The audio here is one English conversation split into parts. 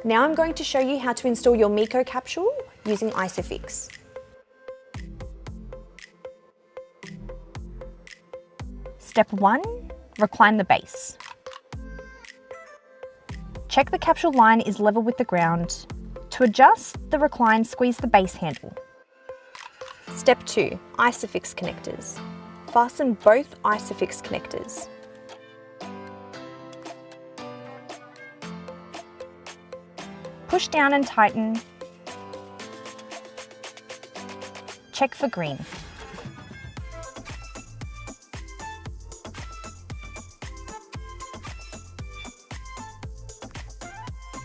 Now I'm going to show you how to install your Mico capsule using ISOFIX. Step 1. Recline the base. Check the capsule line is level with the ground. To adjust the recline, squeeze the base handle. Step 2. ISOFIX connectors. Fasten both ISOFIX connectors. Push down and tighten. Check for green.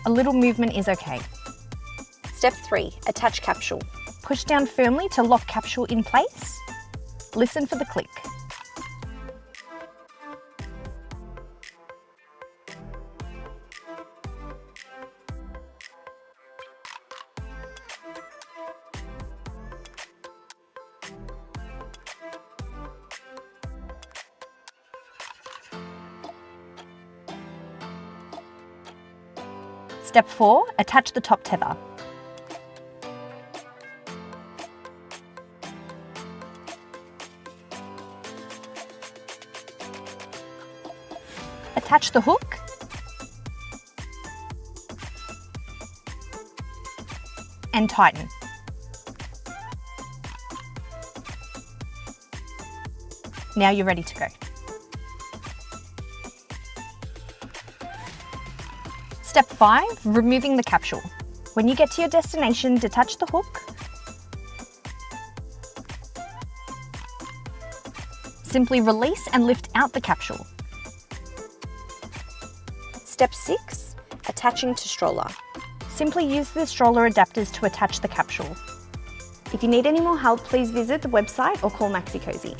A little movement is okay. Step 3. Attach capsule. Push down firmly to lock capsule in place. Listen for the click. Step 4. Attach the top tether. Attach the hook and tighten. Now you're ready to go. Step 5. Removing the capsule. When you get to your destination, detach the hook. Simply release and lift out the capsule. Step 6. Attaching to stroller. Simply use the stroller adapters to attach the capsule. If you need any more help, please visit the website or call Maxi Cosi.